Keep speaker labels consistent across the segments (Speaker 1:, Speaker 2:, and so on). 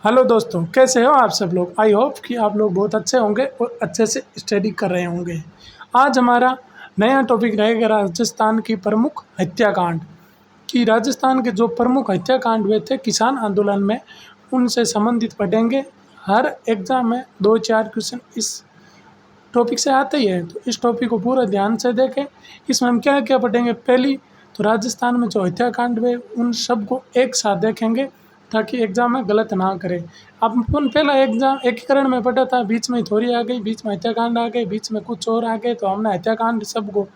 Speaker 1: Hello दोस्तों, कैसे हो आप सब लोग। आई होप कि आप लोग बहुत अच्छे होंगे और अच्छे से स्टडी कर रहे होंगे। आज हमारा नया टॉपिक रहेगा राजस्थान की प्रमुख हत्याकांड। कि राजस्थान के जो प्रमुख हत्याकांड हुए थे किसान आंदोलन में, उनसे संबंधित पढ़ेंगे। हर एग्जाम में 2-4 क्वेश्चन इस टॉपिक से आते ही है, तो इस टॉपिक को पूरा ध्यान से देखें। इसमें हम क्या क्या पढ़ेंगे। पहली तो राजस्थान में जो हत्याकांड हुए उन सब को एक साथ देखेंगे ताकि एग्जाम में गलत ना करें। अपन पहला एग्जाम एकीकरण में पढ़ा था, बीच में थोड़ी आ गई, बीच में हत्याकांड आ गई, बीच में कुछ और आ गए, तो हमने हत्याकांड सबको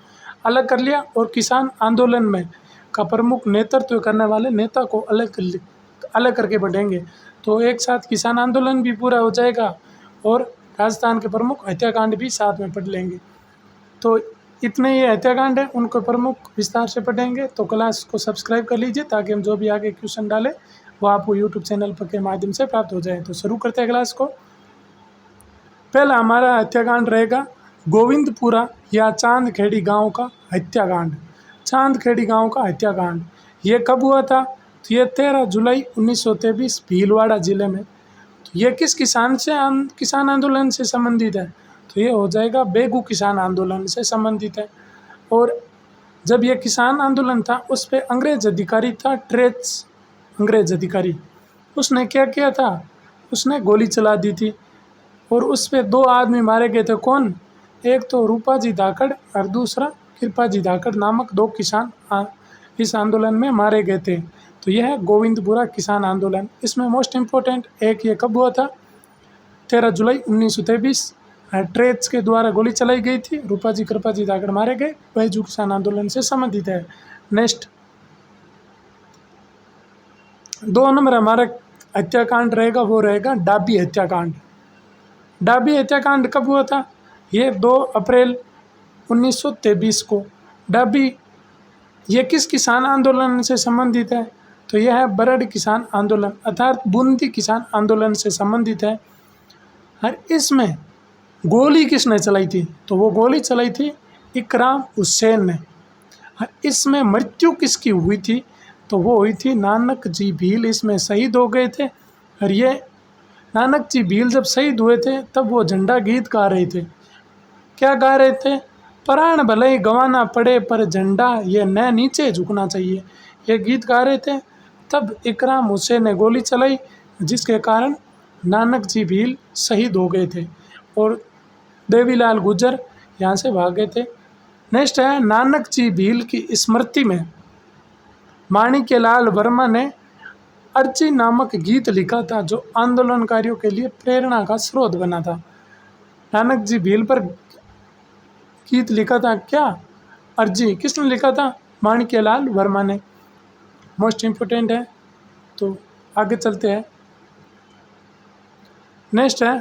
Speaker 1: अलग कर लिया और किसान आंदोलन में का प्रमुख नेतृत्व करने वाले नेता को अलग करके पढ़ेंगे। तो एक साथ किसान आंदोलन भी पूरा हो जाएगा और राजस्थान के प्रमुख हत्याकांड भी साथ में पढ़ लेंगे। तो इतने ये हत्याकांड हैं, उनको प्रमुख विस्तार से पढ़ेंगे। तो क्लास को सब्सक्राइब कर लीजिए ताकि हम जो भी आगे क्वेश्चन डालें वो आपको यूट्यूब चैनल पर के माध्यम से प्राप्त हो जाए। तो शुरू करते हैं क्लास को। पहला हमारा हत्याकांड रहेगा गोविंदपुरा या चांदखेड़ी गांव का हत्याकांड। चांदखेड़ी गांव का हत्याकांड ये कब हुआ था? तो ये 13 जुलाई 1923 भीलवाड़ा जिले में। तो ये किस किसान आंदोलन से संबंधित है? तो ये हो जाएगा बेगू किसान आंदोलन से संबंधित है। और जब ये किसान आंदोलन था उस पर अंग्रेज अधिकारी था ट्रेच अंग्रेज अधिकारी। उसने क्या किया था? उसने गोली चला दी थी और उस पे 2 आदमी मारे गए थे। कौन? एक तो रूपाजी धाकड़ और दूसरा कृपाजी धाकड़ नामक 2 किसान इस आंदोलन में मारे गए थे। तो यह है गोविंदपुरा किसान आंदोलन। इसमें मोस्ट इम्पोर्टेंट एक ये कब हुआ था? 13 जुलाई 1923 ट्रेच के द्वारा गोली चलाई गई थी, रूपाजी कृपाजी धाकड़ मारे गए। बैजू किसान आंदोलन से संबंधित है। नेक्स्ट 2 नंबर हमारा हत्याकांड रहेगा, वो रहेगा डाबी हत्याकांड। डाबी हत्याकांड कब हुआ था? ये 2 अप्रैल 1923 को। डाबी ये किस किसान आंदोलन से संबंधित है? तो यह है बरड़ किसान आंदोलन अर्थात बूंदी किसान आंदोलन से संबंधित है। और इसमें गोली किसने चलाई थी? तो वो गोली चलाई थी इकराम हुसैन ने। और इसमें मृत्यु किसकी हुई थी? तो वो हुई थी नानक जी भील, इसमें शहीद हो गए थे। और ये नानक जी भील जब शहीद हुए थे तब वो झंडा गीत गा रहे थे। क्या गा रहे थे? प्राण भले ही गंवाना पड़े पर झंडा ये न नीचे झुकना चाहिए, ये गीत गा रहे थे। तब इकराम हुसैन ने गोली चलाई जिसके कारण नानक जी भील शहीद हो गए थे और देवीलाल गुर्जर यहाँ से भाग गए थे। नेक्स्ट है नानक जी भील की स्मृति में माणिक्यलाल वर्मा ने अर्जी नामक गीत लिखा था जो आंदोलनकारियों के लिए प्रेरणा का स्रोत बना था। नानक जी भील पर गीत लिखा था क्या? अर्जी। किसने लिखा था? माणिक्यलाल वर्मा ने। मोस्ट इम्पोर्टेंट है। तो आगे चलते हैं। नेक्स्ट है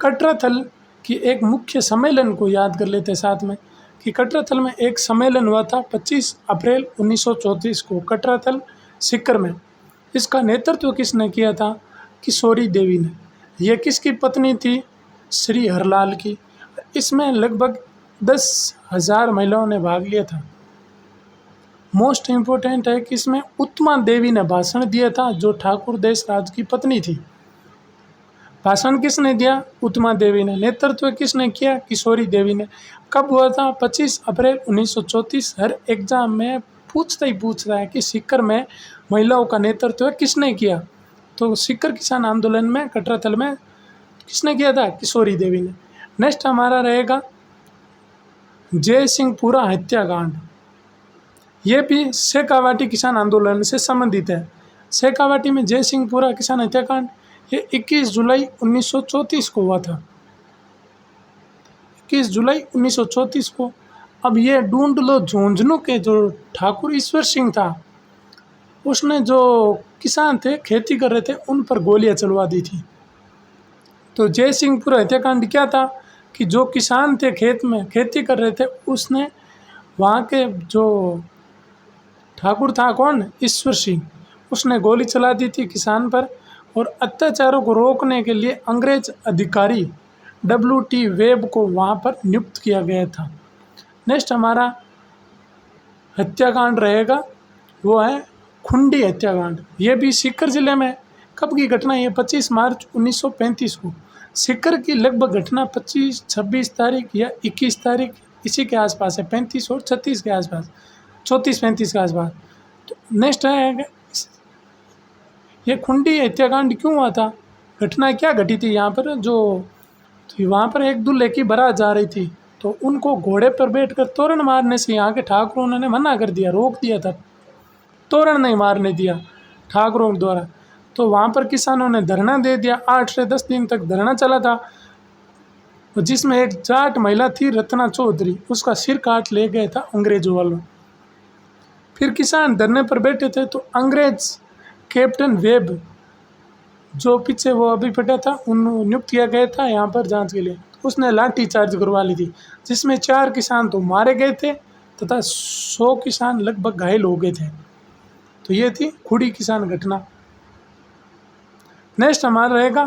Speaker 1: कटराथल की एक मुख्य सम्मेलन को याद कर लेते हैं साथ में कि कटराथल में एक सम्मेलन हुआ था 25 अप्रैल 1934 को कटराथल सीकर में। इसका नेतृत्व किसने किया था? किशोरी देवी ने। यह किसकी पत्नी थी? श्री हरलाल की। इसमें लगभग 10,000 महिलाओं ने भाग लिया था। मोस्ट इम्पोर्टेंट है कि इसमें उत्तमा देवी ने भाषण दिया था जो ठाकुर देशराज की पत्नी थी। भाषण किसने दिया? उत्तमा देवी ने। नेतृत्व किसने किया? किशोरी देवी ने। कब हुआ था? 25 अप्रैल 1934। हर एग्जाम में पूछता है कि सीकर में महिलाओं का नेतृत्व किसने किया? तो सीकर किसान आंदोलन में कटराथल में किसने किया था? किशोरी देवी ने। नेक्स्ट हमारा रहेगा जय सिंहपुरा हत्याकांड। ये भी शेखावाटी किसान आंदोलन से संबंधित है। शेखावाटी में जय सिंहपुरा किसान हत्याकांड ये 21 जुलाई 1934 को हुआ था। 21 जुलाई 1934 को। अब ये ढूंढ लो झुंझुनू के जो ठाकुर ईश्वर सिंह था, उसने जो किसान थे खेती कर रहे थे उन पर गोलियां चलवा दी थी। तो जय सिंहपुरा हत्याकांड क्या था कि जो किसान थे खेत में खेती कर रहे थे, उसने वहाँ के जो ठाकुर था कौन? ईश्वर सिंह, उसने गोली चला दी थी किसान पर। और अत्याचारों को रोकने के लिए अंग्रेज अधिकारी WT वेब को वहाँ पर नियुक्त किया गया था। नेक्स्ट हमारा हत्याकांड रहेगा वो है खुंडी हत्याकांड। ये भी सीकर जिले में कब की घटना है? 25 मार्च 1935 को। सीकर की लगभग घटना 25-26 तारीख या 21 तारीख इसी के आसपास है, 35 और 36 के आसपास, 34-35 के आसपास। तो नेक्स्ट है, ये खुंडी हत्याकांड क्यों हुआ था? घटना क्या घटी थी यहाँ पर? जो वहाँ पर एक दूल्हे की बारात जा रही थी, तो उनको घोड़े पर बैठकर तोरण मारने से यहाँ के ठाकुरों ने मना कर दिया, रोक दिया था, तोरण नहीं मारने दिया ठाकुरों द्वारा। तो वहाँ पर किसानों ने धरना दे दिया, 8 से 10 दिन तक धरना चला था, जिसमें एक जाट महिला थी रत्ना चौधरी, उसका सिर काट ले गया था अंग्रेजों वालों। फिर किसान धरने पर बैठे थे तो अंग्रेज कैप्टन वेब, जो पीछे वो अभी पटा था, उन नियुक्त किया गया था यहाँ पर जांच के लिए, उसने लाठी चार्ज करवा ली थी, जिसमें 4 किसान तो मारे गए थे तथा 100 किसान लगभग घायल हो गए थे। तो ये थी खुड़ी किसान घटना। नेक्स्ट हमारा रहेगा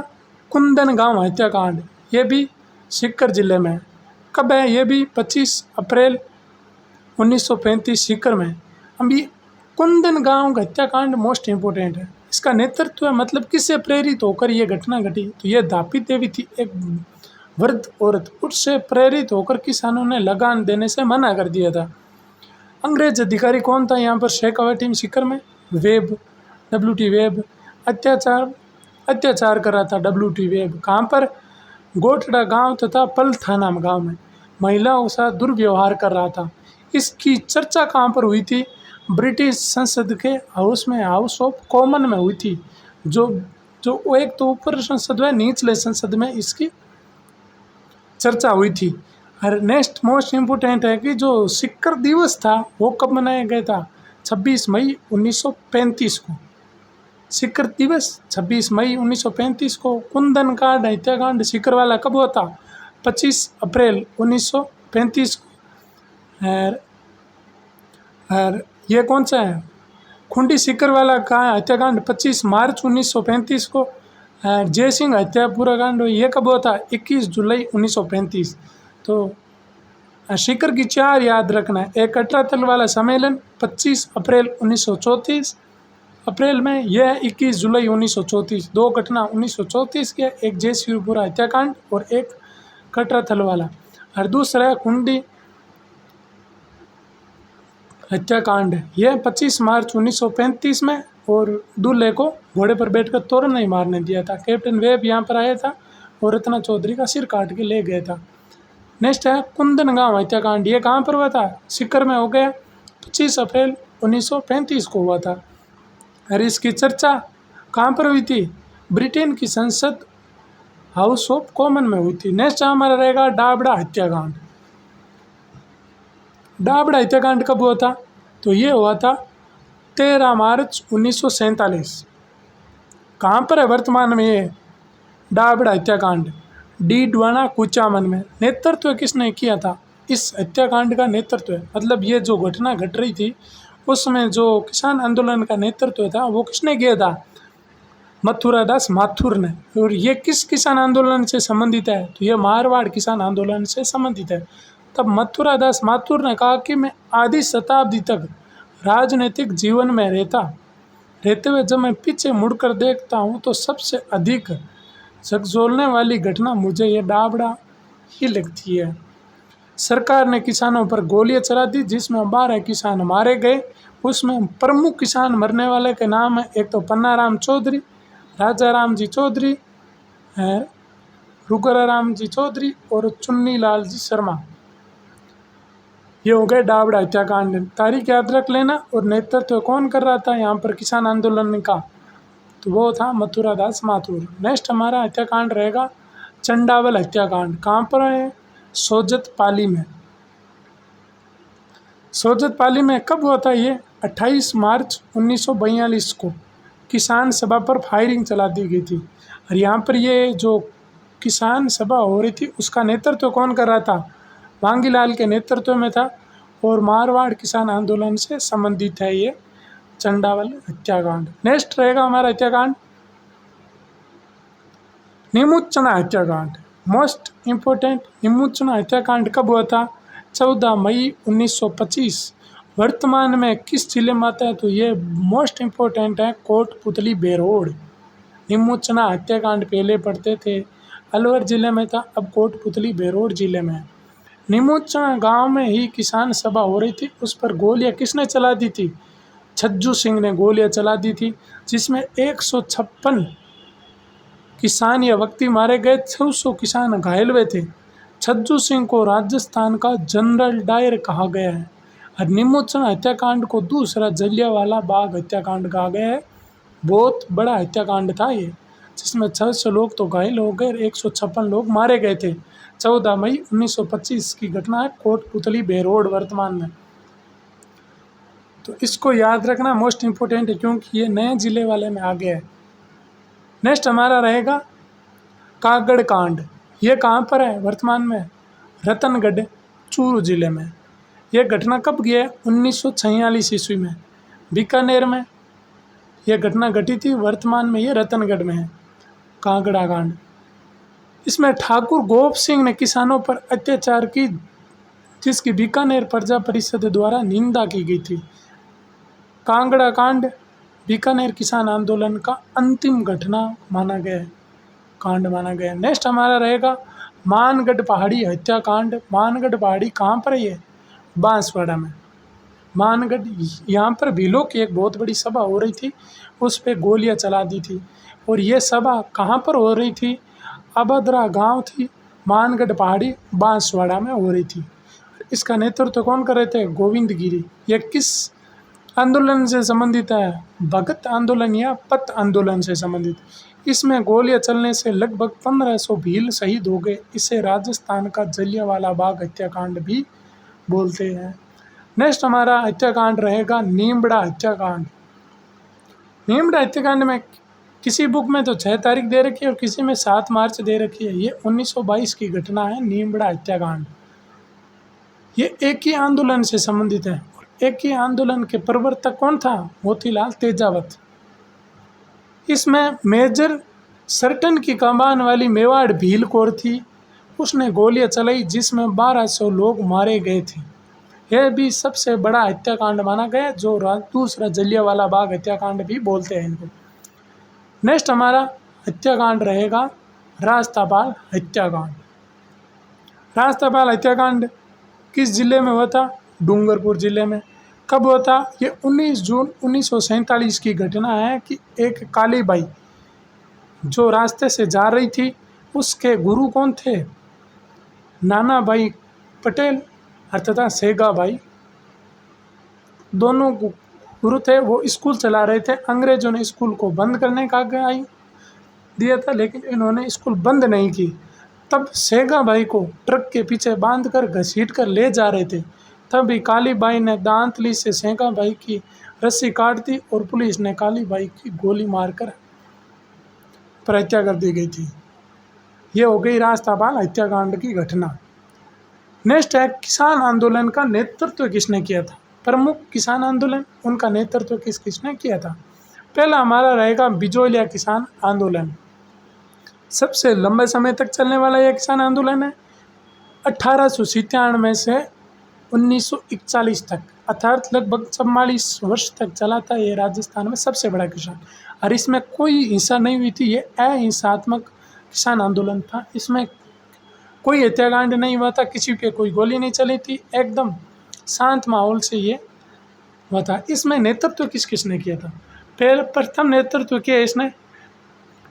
Speaker 1: कुंदन गांव हत्याकांड। ये भी सीकर जिले में। कब है? ये भी 25 अप्रैल 1935 सीकर में। अब ये कुंदन गांव हत्याकांड मोस्ट इम्पोर्टेंट है। इसका नेतृत्व मतलब किससे प्रेरित होकर ये घटना घटी? तो ये धापी देवी थी, एक वृद्ध औरत, उससे प्रेरित होकर किसानों ने लगान देने से मना कर दिया था। अंग्रेज अधिकारी कौन था यहाँ पर शेखावटी में सीकर में? Web, WT web. अत्याचार कर रहा था WT वेब। कहाँ पर? गोठड़ा गांव तथा पल थाना गांव में महिलाओं के साथ दुर्व्यवहार कर रहा था। इसकी चर्चा कहाँ पर हुई थी? ब्रिटिश संसद के हाउस में, हाउस ऑफ कॉमन में हुई थी। जो एक तो ऊपर संसद में, निचले संसद में इसकी चर्चा हुई थी। और नेक्स्ट मोस्ट इम्पोर्टेंट है कि जो सीकर दिवस था वो कब मनाया गया था? 26 मई 1935 को। सीकर दिवस 26 मई 1935 को। कुंदन कांड हत्याकांड सीकर वाला कब हुआ था? 25 अप्रैल 1935 को। और ये कौन सा है? खुंडी सीकर वाला का हत्याकांड 25 मार्च 1935 को। जय सिंह हत्या पूरा कांड ये कब हुआ था? 21 जुलाई 1935। तो सीकर की 4 याद रखना है। एक कटरातल वाला सम्मेलन 25 अप्रैल 1934 अप्रैल में, यह है 21 जुलाई 1934। 2 घटना 1934 के, एक जय सिंहपुरा हत्याकांड और एक कटराथल वाला। और दूसरा है खुंडी हत्याकांड, यह 25 मार्च 1935 में, और दूल्हे को घोड़े पर बैठकर तोरण नहीं मारने दिया था। कैप्टन वेब यहाँ पर आया था और रत्ना चौधरी का सिर काट के ले गया था। नेक्स्ट है कुंदन गांव हत्याकांड। ये कहाँ पर हुआ था? सीकर में हो गया, 25 अप्रैल 1935 को हुआ था। और इसकी चर्चा कहाँ पर हुई थी? ब्रिटेन की संसद हाउस ऑफ कॉमन में हुई थी। नेक्स्ट हमारा रहेगा डाबड़ा हत्याकांड। डाबड़ा हत्याकांड कब हुआ था? तो ये हुआ था 13 मार्च 1947। कहाँ पर है वर्तमान में ये डाबड़ा हत्याकांड? डीडवाना कुचामन में। नेतृत्व किसने किया था इस हत्याकांड का? नेतृत्व मतलब ये जो घटना घट रही थी उसमें जो किसान आंदोलन का नेतृत्व था वो किसने किया था? मथुरा दास माथुर ने। और ये किस किसान आंदोलन से संबंधित है? तो ये मारवाड़ किसान आंदोलन से संबंधित है। तब मथुरा दास माथुर ने कहा कि मैं आधी शताब्दी तक राजनीतिक जीवन में रहते हुए जब मैं पीछे मुड़कर देखता हूँ तो सबसे अधिक झकझोरने वाली घटना मुझे ये डाबड़ा ही लगती है। सरकार ने किसानों पर गोलियां चला दी, जिसमें 12 किसान मारे गए। उसमें प्रमुख किसान मरने वाले के नाम है, एक तो पन्नाराम चौधरी, राजा राम जी चौधरी, रुगरा राम जी चौधरी और चुन्नी लाल जी शर्मा। ये हो गए डाबड़ा हत्याकांड। तारीख याद रख लेना। और नेतृत्व कौन कर रहा था यहाँ पर किसान आंदोलन का? तो वो था मथुरा दास माथुर। नेक्स्ट हमारा हत्याकांड रहेगा चंडावल हत्याकांड। कहाँ पर है? सोजत पाली में। सोजत पाली में कब हुआ था ये? 28 मार्च 1942 को किसान सभा पर फायरिंग चला दी गई थी। और यहाँ पर ये जो किसान सभा हो रही थी उसका नेतृत्व कौन कर रहा था? वांगीलाल के नेतृत्व में था। और मारवाड़ किसान आंदोलन से संबंधित है ये चंडावल हत्याकांड। नेक्स्ट रहेगा हमारा हत्याकांड नीमुचना हत्याकांड। मोस्ट इम्पोर्टेंट, नीमुचना हत्याकांड कब हुआ था? 14 मई 1925। वर्तमान में किस जिले में आता है? तो ये मोस्ट इम्पोर्टेंट है कोटपुतली बेरोड। निमोचना हत्याकांड पहले पढ़ते थे, अलवर जिले में था, अब कोटपुतली बेरोड जिले में है। निमोचना गांव में ही किसान सभा हो रही थी, उस पर गोलियां किसने चला दी थी? छज्जू सिंह ने गोलियां चला दी थी, जिसमें 156 किसान या व्यक्ति मारे गए, 600 किसान घायल हुए थे। छज्जू सिंह को राजस्थान का जनरल डायर कहा गया है। और निमोचना हत्याकांड को दूसरा जलियांवाला बाग हत्याकांड कहा गया है। बहुत बड़ा हत्याकांड था ये, जिसमें 600 लोग तो घायल हो गए, 156 लोग मारे गए थे। 14 मई 1925 की घटना है, कोटपुतली बेरोड वर्तमान में। तो इसको याद रखना मोस्ट इम्पोर्टेंट है, क्योंकि ये नए जिले वाले में आ गया है। नेक्स्ट हमारा रहेगा कागड़ कांड। ये कहाँ पर है वर्तमान में? रतनगढ़ चूरू जिले में। यह घटना कब गया है? 1946 ईस्वी में बीकानेर में यह घटना घटी थी। वर्तमान में ये रतनगढ़ में है, कांगड़ा कांड। इसमें ठाकुर गोप सिंह ने किसानों पर अत्याचार की, जिसकी बीकानेर प्रजा परिषद द्वारा निंदा की गई थी। कांगड़ा कांड बीकानेर किसान आंदोलन का अंतिम घटना माना गया है, कांड माना गया है। नेक्स्ट हमारा रहेगा मानगढ़ पहाड़ी हत्याकांड। मानगढ़ पहाड़ी कहाँ पर है? ये बांसवाड़ा में। मानगढ़, यहाँ पर भीलों की एक बहुत बड़ी सभा हो रही थी, उस पर गोलियां चला दी थी। और ये सभा कहाँ पर हो रही थी? अभद्रा गांव थी, मानगढ़ पहाड़ी बांसवाड़ा में हो रही थी। इसका नेतृत्व कौन कर रहे थे? गोविंद गिरी। यह किस आंदोलन से संबंधित है? भगत आंदोलन या पथ आंदोलन से संबंधित। इसमें गोलियां चलने से लगभग 1500 भील शहीद हो गए। इसे राजस्थान का जलियांवाला बाग हत्याकांड भी बोलते हैं। नेक्स्ट हमारा हत्याकांड रहेगा नीमड़ा हत्याकांड। नीमड़ा हत्याकांड में किसी बुक में तो 6 तारीख दे रखी है और किसी में 7 मार्च दे रखी है। ये 1922 की घटना है, नीमड़ा हत्याकांड। ये एक ही आंदोलन से संबंधित है। एक ही आंदोलन के प्रवर्तक कौन था? मोतीलाल तेजावत। इसमें मेजर सर्टन की कमान वाली मेवाड़ भील कौर थी, उसने गोलियां चलाई, जिसमें 1200 लोग मारे गए थे। यह भी सबसे बड़ा हत्याकांड माना गया, जो दूसरा जलियांवाला बाग हत्याकांड भी बोलते हैं इनको। नेक्स्ट हमारा हत्याकांड रहेगा राजतापाल हत्याकांड। राजतापाल हत्याकांड किस जिले में हुआ था? डूंगरपुर जिले में। कब हुआ था? ये 19 जून 1947 की घटना है कि एक काली बाई जो रास्ते से जा रही थी, उसके गुरु कौन थे? नाना भाई पटेल तथा सेगा भाई, दोनों गुरु थे। वो स्कूल चला रहे थे। अंग्रेजों ने स्कूल को बंद करने का आज्ञा दिया था, लेकिन इन्होंने स्कूल बंद नहीं की। तब सेगा भाई को ट्रक के पीछे बांधकर घसीट कर ले जा रहे थे। तभी काली बाई ने दांतली से सेगा भाई की रस्सी काट दी और पुलिस ने काली बाई की गोली मारकर हत्या कर दी गई थी। ये हो गई राजतापाल हत्याकांड की घटना। नेक्स्ट है किसान आंदोलन का नेतृत्व किसने किया था? प्रमुख किसान आंदोलन, उनका नेतृत्व किसने किया था? पहला हमारा रहेगा बिजोलिया किसान आंदोलन। सबसे लंबे समय तक चलने वाला यह किसान आंदोलन है। 1897 से 1941 तक, अर्थात लगभग 44 वर्ष तक चला था। ये राजस्थान में सबसे बड़ा किसान, और इसमें कोई हिंसा नहीं हुई थी। ये अहिंसात्मक किसान आंदोलन था। इसमें कोई हत्याकांड नहीं हुआ था, किसी पे कोई गोली नहीं चली थी, एकदम शांत माहौल से ये हुआ था। इसमें नेतृत्व किसने किया था? प्रथम नेतृत्व किया इसने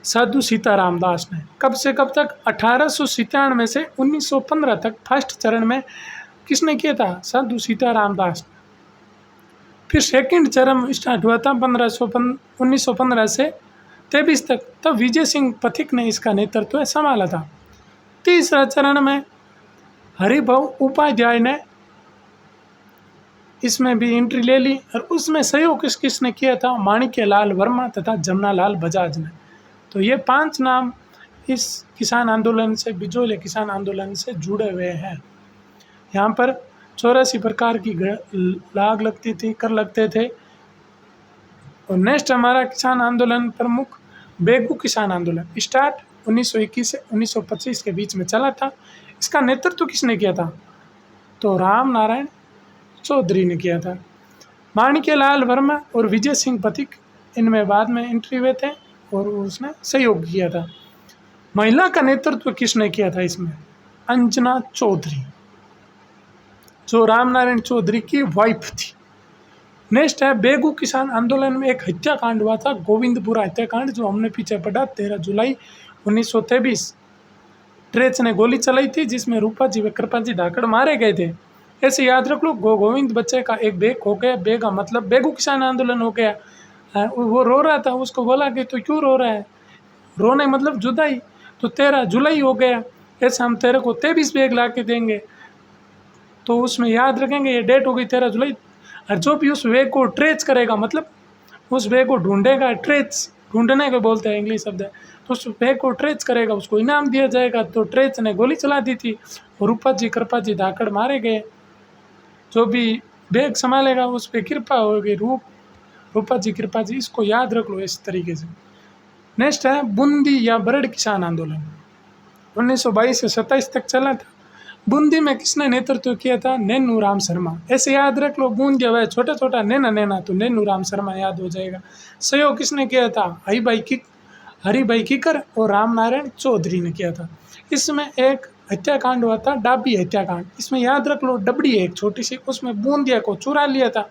Speaker 1: साधु सीताराम दास ने। कब से कब तक? 1897 से 1915 तक फर्स्ट चरण में किसने किया था? साधु सीताराम दास। फिर सेकंड चरण स्टार्ट हुआ था 1915 से 23 तक, तब विजय सिंह पथिक ने इसका नेतृत्व संभाला था। तीसरा चरण में हरिभाऊ उपाध्याय ने इसमें भी एंट्री ले ली, और उसमें सहयोग किसने किया था? माणिक्यलाल वर्मा तथा जमनालाल बजाज ने। तो ये 5 नाम इस किसान आंदोलन से, बिजोलिया किसान आंदोलन से जुड़े हुए हैं। यहाँ पर 84 प्रकार की लाग लगती थी, कर लगते थे। और नेक्स्ट हमारा किसान आंदोलन प्रमुख बेगू किसान आंदोलन स्टार्ट 1921 से 1925 के बीच में चला था। इसका नेतृत्व किसने किया था? तो राम नारायण चौधरी ने किया था। माणिक्यलाल वर्मा और विजय सिंह पथिक इनमें बाद में एंट्री हुए थे, और उसने सहयोग किया था। महिला का नेतृत्व किसने किया था इसमें? अंजना चौधरी, जो रामनारायण चौधरी की वाइफ थी। नेक्स्ट है बेगू किसान आंदोलन में एक हत्याकांड हुआ था, गोविंदपुरा हत्याकांड, जो हमने पीछे पढ़ा 13 जुलाई 1923। ट्रेच ने गोली चलाई थी जिसमें रूपा जी व कृपा जी धाकड़ मारे गए थे। ऐसे याद रख लो, गोविंद बच्चे का एक बेग हो गया, बेगा मतलब बेगू किसान आंदोलन हो गया। वो रो रहा था, उसको बोला कि तू क्यों रो रहा है, रोने मतलब जुदाई, तो 13 जुलाई हो गया, ऐसे हम तेरे को 23 बेग ला के देंगे। तो उसमें याद रखेंगे ये डेट हो गई 13 जुलाई। और जो भी उस वे को ट्रेस करेगा, मतलब उस वे को ढूंढेगा, ट्रेस ढूंढने को बोलते हैं इंग्लिश शब्द है, तो उस वे को ट्रेस करेगा उसको इनाम दिया जाएगा। तो ट्रेस ने गोली चला दी थी और रूपा जी कृपा जी धाकड़ मारे गए। जो भी बैग संभालेगा उस पर कृपा होगी, रूपा जी कृपा जी, इसको याद रख लो इस तरीके से। नेक्स्ट है बूंदी या बरड़ किसान आंदोलन, 1922 से 27 तक चला था। बूंदी में किसने नेतृत्व किया था? नैनू राम शर्मा। ऐसे याद रख लो, बूंदी वह छोटा छोटा नैना नैना, तो नैनू राम शर्मा याद हो जाएगा। सहयोग किसने किया था? हरिभाई किकर और रामनारायण चौधरी ने किया था। इसमें एक हत्याकांड हुआ था, डाबी हत्याकांड। इसमें याद रख लो, डबड़ी है एक छोटी सी, उसमें बूंदिया को चुरा लिया था।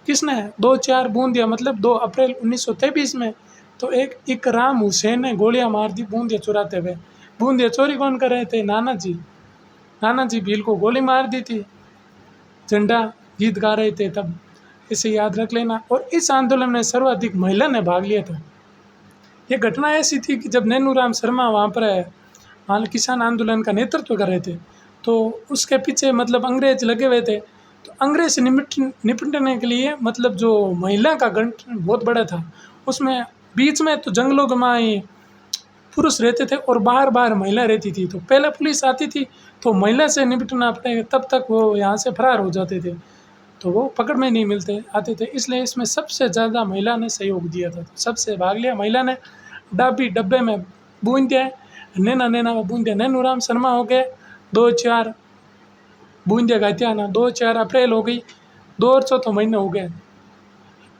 Speaker 1: किसने? 2-4 बूंदिया, मतलब 2 अप्रैल 1923 में। तो एक इकराम हुसैन ने गोलियां मार दी बूंदिया चुराते हुए। बूंदिया चोरी कौन कर रहे थे? नाना जी भील को गोली मार दी थी, झंडा गीत गा रहे थे तब, इसे याद रख लेना। और इस आंदोलन में सर्वाधिक महिला ने भाग लिया था। ये घटना ऐसी थी कि जब नैनू राम शर्मा वहाँ किसान आंदोलन का नेतृत्व कर रहे थे, तो उसके पीछे मतलब अंग्रेज लगे हुए थे। तो अंग्रेज से निपटने के लिए मतलब जो महिला का गठन बहुत बड़ा था, उसमें बीच में तो जंगलों में पुरुष रहते थे और बाहर महिला रहती थी। तो पहले पुलिस आती थी तो महिला से निपटना पड़ेगा, तब तक वो यहाँ से फरार हो जाते थे, तो वो पकड़ में नहीं मिलते आते थे। इसलिए इसमें सबसे ज़्यादा महिला ने सहयोग दिया था, सबसे भाग लिया महिला ने। डाबी डब्बे में बूंदिया, नैना में बूंदिया, नैनू राम शर्मा हो गए। 2-4 बूंदिया गातिया ना, 2-4 अप्रैल हो गई, 2 और 4 महीने हो गए।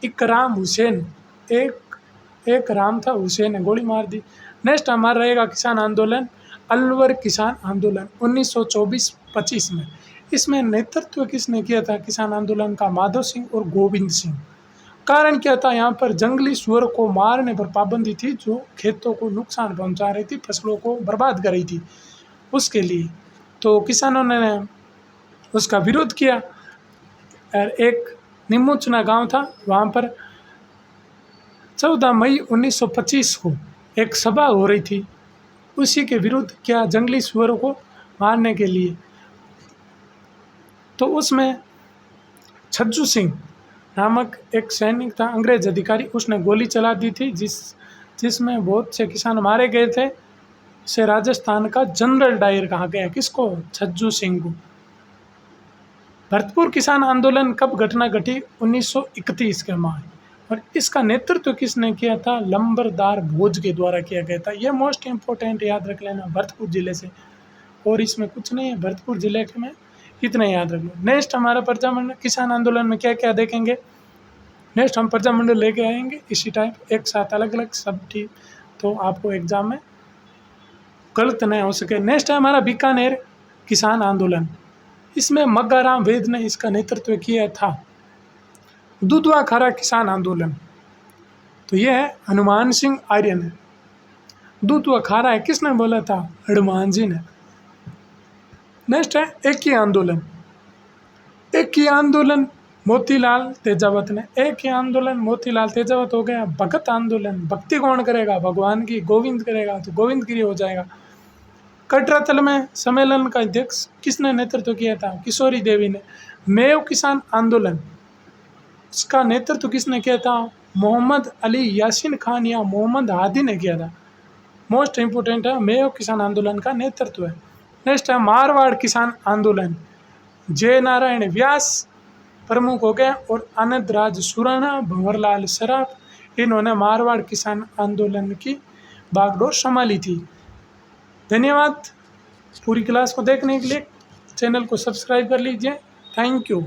Speaker 1: इकराम हुसैन, एक राम था, हुसैन ने गोली मार दी। नेक्स्ट हमारा रहेगा किसान आंदोलन, अलवर किसान आंदोलन 1924-25 में। इसमें नेतृत्व किसने किया था किसान आंदोलन का? माधव सिंह और गोविंद सिंह। कारण क्या था? यहाँ पर जंगली सुअर को मारने पर पाबंदी थी, जो खेतों को नुकसान पहुँचा रही थी, फसलों को बर्बाद कर रही थी, उसके लिए तो किसानों ने उसका विरोध किया। और एक निमुचना गांव था, वहाँ पर 14 मई 1925 को एक सभा हो रही थी, उसी के विरुद्ध, क्या जंगली सुअरों को मारने के लिए। तो उसमें छज्जू सिंह नामक एक सैनिक था, अंग्रेज अधिकारी, उसने गोली चला दी थी, जिसमें बहुत से किसान मारे गए थे। उसे राजस्थान का जनरल डायर कहा गया। किसको? छज्जू सिंह को। भरतपुर किसान आंदोलन कब घटना घटी? 1931 के माह, और इसका नेतृत्व किसने किया था? लंबरदार भोज के द्वारा किया गया था। यह मोस्ट इम्पोर्टेंट याद रख लेना, भरतपुर जिले से, और इसमें कुछ नहीं है, भरतपुर जिले के में इतना याद रख लो। नेक्स्ट हमारा प्रजामंडल किसान आंदोलन में क्या क्या देखेंगे, नेक्स्ट हम प्रजामंडल लेके आएंगे इसी टाइप, एक साथ अलग अलग सब, ठीक, तो आपको एग्जाम में गलत नहीं हो सके। नेक्स्ट है हमारा बीकानेर किसान आंदोलन, इसमें मग्गाराम वेद ने इसका नेतृत्व किया था। दुधवा खारा किसान आंदोलन, तो यह है हनुमान सिंह आर्य ने। दुधवा खारा है, किसने बोला था? हनुमान जी ने। नेक्स्ट है एक ही आंदोलन मोतीलाल तेजावत ने। एक ही आंदोलन मोतीलाल तेजावत हो गया। भगत आंदोलन, भक्ति कौन करेगा? भगवान की, गोविंद करेगा, तो गोविंद गिरी हो जाएगा। कटरातल में सम्मेलन का अध्यक्ष किसने नेतृत्व किया था? किशोरी देवी ने। मेव किसान आंदोलन, इसका नेतृत्व किसने किया था? मोहम्मद अली यासीन खान या मोहम्मद हादी ने किया था। मोस्ट इम्पोर्टेंट है, मेव किसान आंदोलन का नेतृत्व है। नेक्स्ट है मारवाड़ किसान आंदोलन, जय नारायण व्यास प्रमुख हो गए और आनंद राज सुराणा, भंवरलाल सराफ, इन्होंने मारवाड़ किसान आंदोलन की बागडोर संभाली थी। धन्यवाद पूरी क्लास को देखने के लिए। चैनल को सब्सक्राइब कर लीजिए। Thank you.